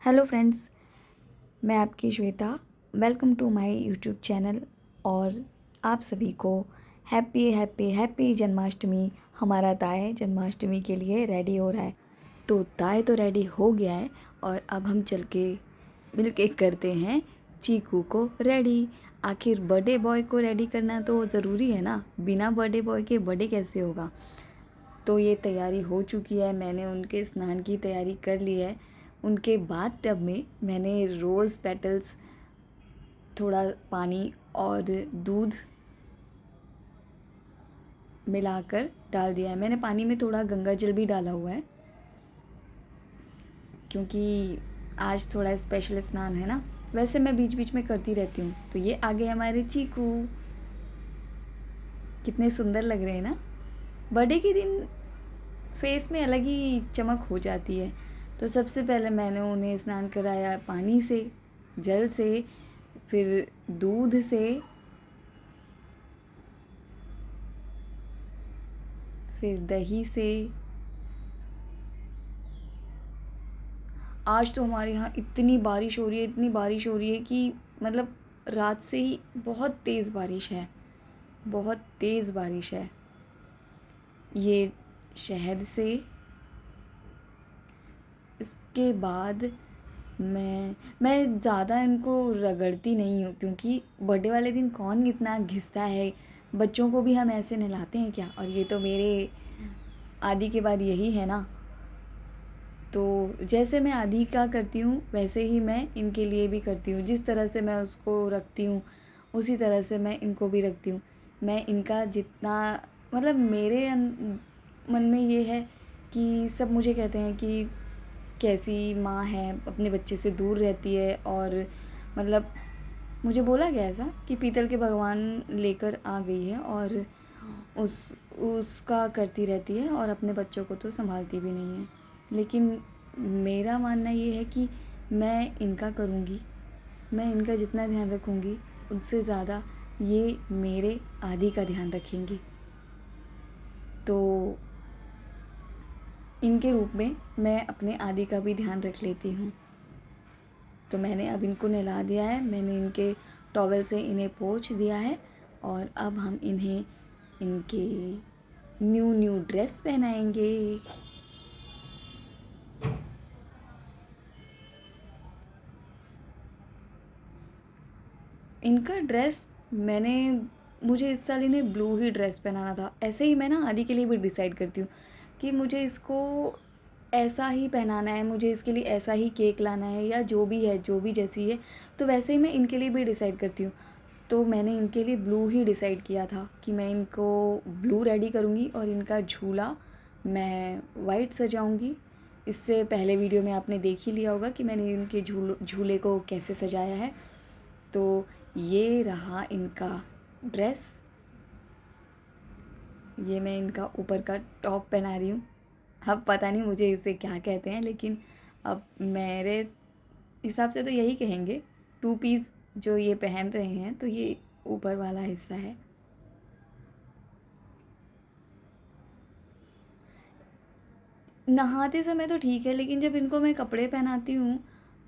Hello friends, मैं आपकी Shweta. Welcome to my YouTube channel. और आप सभी को हैप्पी हैप्पी हैप्पी जन्माष्टमी। हमारा ताय जन्माष्टमी के लिए रेडी हो रहा है। तो ताय तो रेडी हो गया है और अब हम चल के मिल के करते हैं चीकू को रेडी। आखिर बर्थडे बॉय को रेडी करना तो ज़रूरी है ना, बिना बर्थडे बॉय के बर्थडे कैसे होगा। तो ये तैयारी हो चुकी है, मैंने उनके स्नान की तैयारी कर ली है। उनके बाद टब में मैंने रोज़ पेटल्स, थोड़ा पानी और दूध मिलाकर डाल दिया है। मैंने पानी में थोड़ा गंगा जल भी डाला हुआ है क्योंकि आज थोड़ा स्पेशल स्नान है ना। वैसे मैं बीच बीच में करती रहती हूँ। तो ये आगे हमारे चीकू, कितने सुंदर लग रहे हैं ना। बर्थडे के दिन फेस में अलग ही चमक हो जाती है। तो सबसे पहले मैंने उन्हें स्नान कराया पानी से, जल से, फिर दूध से, फिर दही से। आज तो हमारे यहाँ इतनी बारिश हो रही है, इतनी बारिश हो रही है कि मतलब रात से ही बहुत तेज़ बारिश है, बहुत तेज़ बारिश है। ये शहद से। इसके बाद मैं ज़्यादा इनको रगड़ती नहीं हूँ क्योंकि बर्थडे वाले दिन कौन इतना घिसता है। बच्चों को भी हम ऐसे नहलाते हैं क्या। और ये तो मेरे आदि के बाद यही है ना। तो जैसे मैं आदि का करती हूँ वैसे ही मैं इनके लिए भी करती हूँ। जिस तरह से मैं उसको रखती हूँ उसी तरह से मैं इनको भी रखती हूँ। मैं इनका जितना मतलब मेरे मन में ये है कि सब मुझे कहते हैं कि कैसी माँ है, अपने बच्चे से दूर रहती है। और मतलब मुझे बोला गया ऐसा कि पीतल के भगवान लेकर आ गई है और उस उसका करती रहती है और अपने बच्चों को तो संभालती भी नहीं है। लेकिन मेरा मानना ये है कि मैं इनका करूँगी, मैं इनका जितना ध्यान रखूँगी उससे ज़्यादा ये मेरे आदि का ध्यान रखेंगी। तो इनके रूप में मैं अपने आदि का भी ध्यान रख लेती हूँ। तो मैंने अब इनको नहला दिया है, मैंने इनके टॉवल से इन्हें पोंछ दिया है। और अब हम इन्हें इनके न्यू न्यू ड्रेस पहनाएंगे। इनका ड्रेस मैंने मुझे इस साल इन्हें ब्लू ही ड्रेस पहनाना था। ऐसे ही मैं ना आदि के लिए भी डिसाइड करती हूँ कि मुझे इसको ऐसा ही पहनाना है, मुझे इसके लिए ऐसा ही केक लाना है या जो भी है, जो भी जैसी है। तो वैसे ही मैं इनके लिए भी डिसाइड करती हूँ। तो मैंने इनके लिए ब्लू ही डिसाइड किया था कि मैं इनको ब्लू रेडी करूँगी और इनका झूला मैं वाइट सजाऊँगी। इससे पहले वीडियो में आपने देख ही लिया होगा कि मैंने इनके झूले को कैसे सजाया है। तो ये रहा इनका ड्रेस। ये मैं इनका ऊपर का टॉप पहना रही हूँ। अब पता नहीं मुझे इसे क्या कहते हैं, लेकिन अब मेरे हिसाब से तो यही कहेंगे। टू पीस जो ये पहन रहे हैं तो ये ऊपर वाला हिस्सा है। नहाते समय तो ठीक है, लेकिन जब इनको मैं कपड़े पहनाती हूँ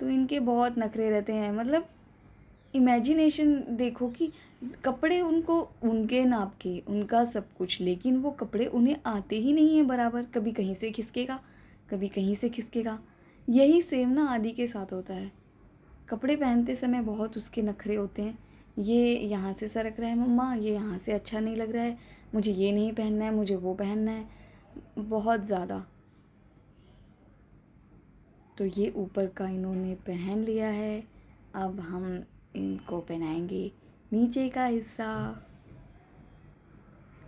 तो इनके बहुत नखरे रहते हैं। मतलब इमेजिनेशन देखो कि कपड़े उनको उनके नाप के, उनका सब कुछ, लेकिन वो कपड़े उन्हें आते ही नहीं हैं बराबर। कभी कहीं से खिसकेगा, कभी कहीं से खिसकेगा। यही सेम ना आदि के साथ होता है। कपड़े पहनते समय बहुत उसके नखरे होते हैं। ये यहाँ से सरक रहा है मम्मा, ये यहाँ से अच्छा नहीं लग रहा है, मुझे ये नहीं पहनना है, मुझे वो पहनना है, बहुत ज़्यादा। तो ये ऊपर का इन्होंने पहन लिया है। अब हम इनको पहनाएंगे नीचे का हिस्सा।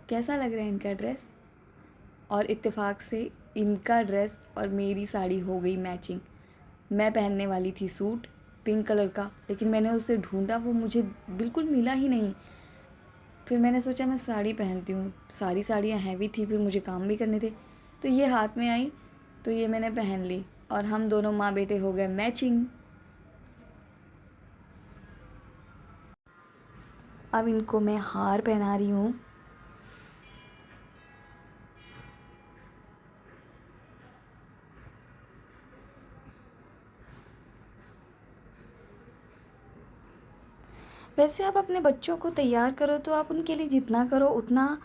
कैसा लग रहा है इनका ड्रेस। और इत्तेफाक से इनका ड्रेस और मेरी साड़ी हो गई मैचिंग। मैं पहनने वाली थी सूट पिंक कलर का, लेकिन मैंने उसे ढूंढा, वो मुझे बिल्कुल मिला ही नहीं। फिर मैंने सोचा मैं साड़ी पहनती हूँ, सारी साड़ियाँ हैवी थी, फिर मुझे काम भी करने थे। तो ये हाथ में आई तो ये मैंने पहन ली और हम दोनों माँ बेटे हो गए मैचिंग। अब इनको मैं हार पहना रही हूँ। वैसे आप अपने बच्चों को तैयार करो तो आप उनके लिए जितना करो उतना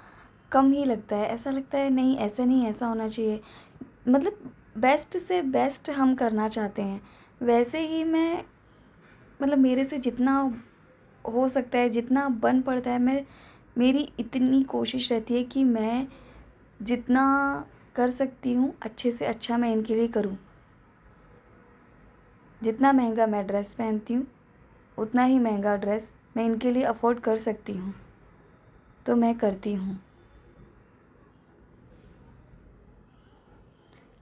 कम ही लगता है। ऐसा लगता है नहीं ऐसा नहीं, ऐसा होना चाहिए। मतलब बेस्ट से बेस्ट हम करना चाहते हैं। वैसे ही मैं, मतलब मेरे से जितना हो सकता है, जितना बन पड़ता है, मेरी इतनी कोशिश रहती है कि मैं जितना कर सकती हूँ अच्छे से अच्छा मैं इनके लिए करूँ। जितना महंगा मैं ड्रेस पहनती हूँ उतना ही महंगा ड्रेस मैं इनके लिए अफोर्ड कर सकती हूँ, तो मैं करती हूँ।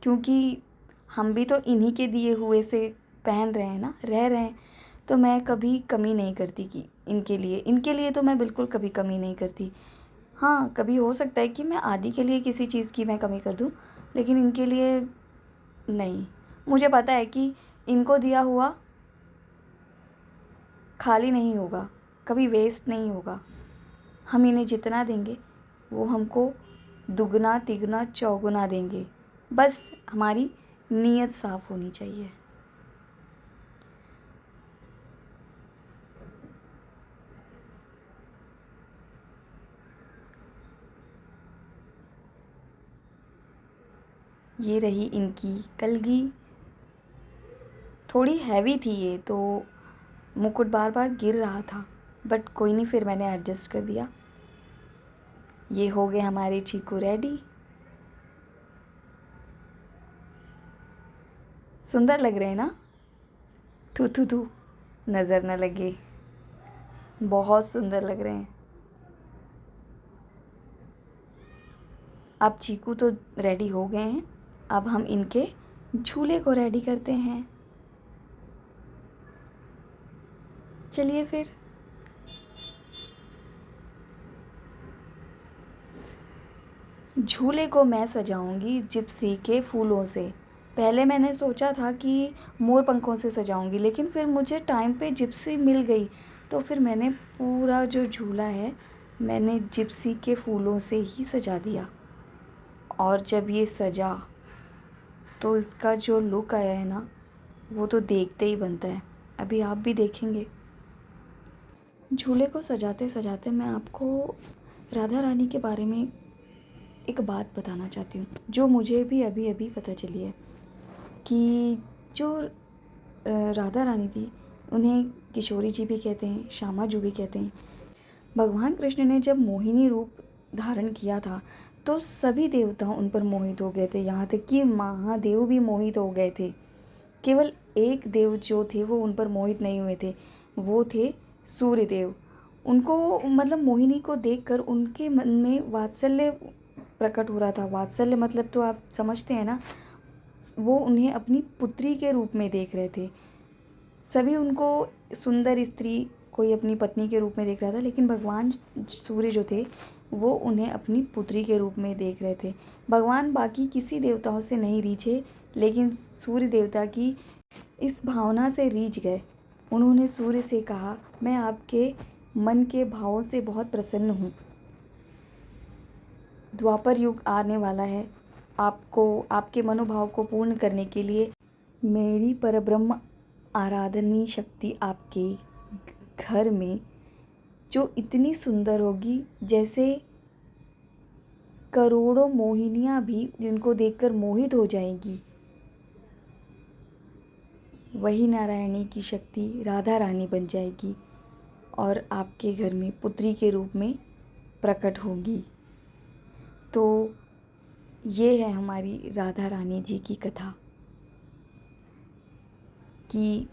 क्योंकि हम भी तो इन्हीं के दिए हुए से पहन रहे हैं ना, रह रहे हैं। तो मैं कभी कमी नहीं करती कि इनके लिए तो मैं बिल्कुल कभी कमी नहीं करती। हाँ, कभी हो सकता है कि मैं आदि के लिए किसी चीज़ की मैं कमी कर दूँ, लेकिन इनके लिए नहीं। मुझे पता है कि इनको दिया हुआ खाली नहीं होगा, कभी वेस्ट नहीं होगा। हम इन्हें जितना देंगे वो हमको दुगना तिगुना चौगुना देंगे। बस हमारी नीयत साफ़ होनी चाहिए। ये रही इनकी कलगी। थोड़ी हैवी थी ये तो, मुकुट बार बार गिर रहा था, बट कोई नहीं, फिर मैंने एडजस्ट कर दिया। ये हो गए हमारे चीकू रेडी। सुंदर लग रहे हैं ना? थू थू थू, नज़र न लगे। बहुत सुंदर लग रहे हैं। अब चीकू तो रेडी हो गए हैं, अब हम इनके झूले को रेडी करते हैं। चलिए फिर। झूले को मैं सजाऊंगी जिप्सी के फूलों से। पहले मैंने सोचा था कि मोर पंखों से सजाऊंगी, लेकिन फिर मुझे टाइम पे जिप्सी मिल गई, तो फिर मैंने पूरा जो झूला है मैंने जिप्सी के फूलों से ही सजा दिया। और जब ये सजा तो इसका जो लुक आया है ना, वो तो देखते ही बनता है। अभी आप भी देखेंगे। झूले को सजाते सजाते मैं आपको राधा रानी के बारे में एक बात बताना चाहती हूँ, जो मुझे भी अभी अभी पता चली है कि जो राधा रानी थी उन्हें किशोरी जी भी कहते हैं, श्यामा जी भी कहते हैं। भगवान कृष्ण ने जब मोहिनी रूप धारण किया था तो सभी देवता उन पर मोहित हो गए थे, यहाँ तक कि महादेव भी मोहित हो गए थे। केवल एक देव जो थे वो उन पर मोहित नहीं हुए थे, वो थे सूर्य देव। उनको, मतलब मोहिनी को देखकर उनके मन में वात्सल्य प्रकट हो रहा था। वात्सल्य मतलब तो आप समझते हैं ना, वो उन्हें अपनी पुत्री के रूप में देख रहे थे। सभी उनको सुंदर स्त्री, कोई अपनी पत्नी के रूप में देख रहा था, लेकिन भगवान सूर्य जो थे वो उन्हें अपनी पुत्री के रूप में देख रहे थे। भगवान बाकी किसी देवताओं से नहीं रीझे, लेकिन सूर्य देवता की इस भावना से रीझ गए। उन्होंने सूर्य से कहा, मैं आपके मन के भावों से बहुत प्रसन्न हूँ। द्वापर युग आने वाला है, आपको, आपके मनोभाव को पूर्ण करने के लिए मेरी परब्रह्म आराधनी शक्ति आपके घर में जो इतनी सुंदर होगी, जैसे करोड़ों मोहिनियाँ भी जिनको देखकर मोहित हो जाएंगी, वही नारायणी की शक्ति राधा रानी बन जाएगी और आपके घर में पुत्री के रूप में प्रकट होगी। तो ये है हमारी राधा रानी जी की कथा कि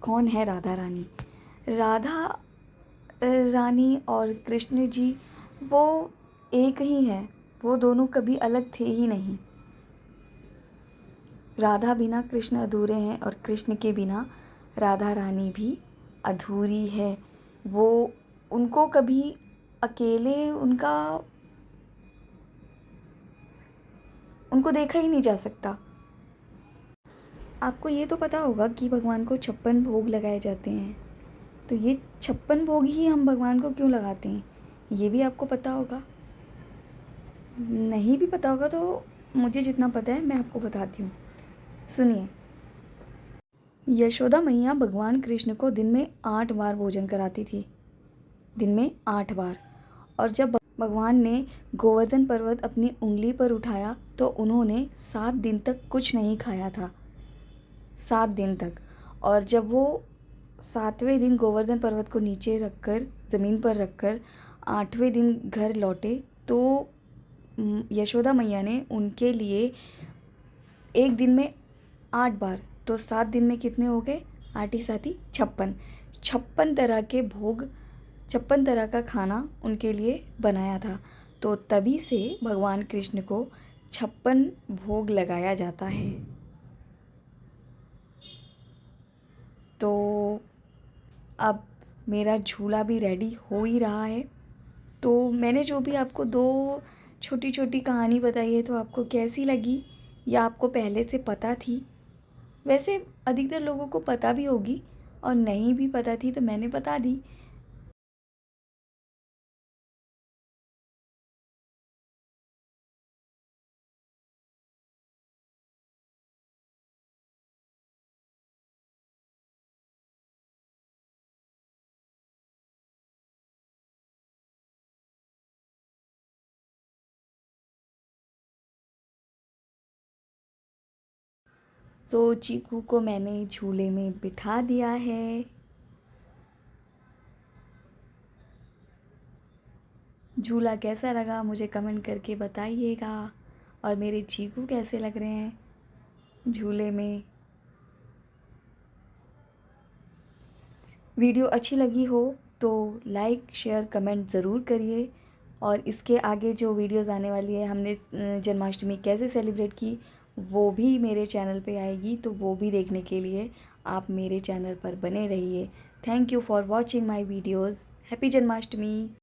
कौन है राधा रानी। राधा रानी और कृष्ण जी वो एक ही हैं, वो दोनों कभी अलग थे ही नहीं। राधा बिना कृष्ण अधूरे हैं और कृष्ण के बिना राधा रानी भी अधूरी है। वो, उनको कभी अकेले उनको देखा ही नहीं जा सकता। आपको ये तो पता होगा कि भगवान को 56 भोग लगाए जाते हैं, तो ये 56 भोग ही हम भगवान को क्यों लगाते हैं, ये भी आपको पता होगा। नहीं भी पता होगा तो मुझे जितना पता है मैं आपको बताती हूँ, सुनिए। यशोदा मैया भगवान कृष्ण को दिन में 8 बार भोजन कराती थी। दिन में 8 बार। और जब भगवान ने गोवर्धन पर्वत अपनी उंगली पर उठाया तो उन्होंने 7 दिन तक कुछ नहीं खाया था, 7 दिन तक। और जब वो 7वें दिन गोवर्धन पर्वत को नीचे रखकर, ज़मीन पर रखकर 8वें दिन घर लौटे तो यशोदा मैया ने उनके लिए एक दिन में 8 बार, तो 7 दिन में कितने हो गए, 8 ही 7 ही 56, 56 तरह के भोग, 56 तरह का खाना उनके लिए बनाया था। तो तभी से भगवान कृष्ण को 56 भोग लगाया जाता है। तो अब मेरा झूला भी रेडी हो ही रहा है। तो मैंने जो भी आपको 2 छोटी छोटी कहानी बताई है, तो आपको कैसी लगी, या आपको पहले से पता थी? वैसे अधिकतर लोगों को पता भी होगी, और नहीं भी पता थी तो मैंने बता दी। तो चीकू को मैंने झूले में बिठा दिया है। झूला कैसा लगा मुझे कमेंट करके बताइएगा, और मेरे चीकू कैसे लग रहे हैं झूले में। वीडियो अच्छी लगी हो तो लाइक शेयर कमेंट ज़रूर करिए। और इसके आगे जो वीडियोज़ आने वाली है, हमने जन्माष्टमी कैसे सेलिब्रेट की, वो भी मेरे चैनल पे आएगी, तो वो भी देखने के लिए आप मेरे चैनल पर बने रहिए। Thank you for watching my videos. Happy Janmashtami.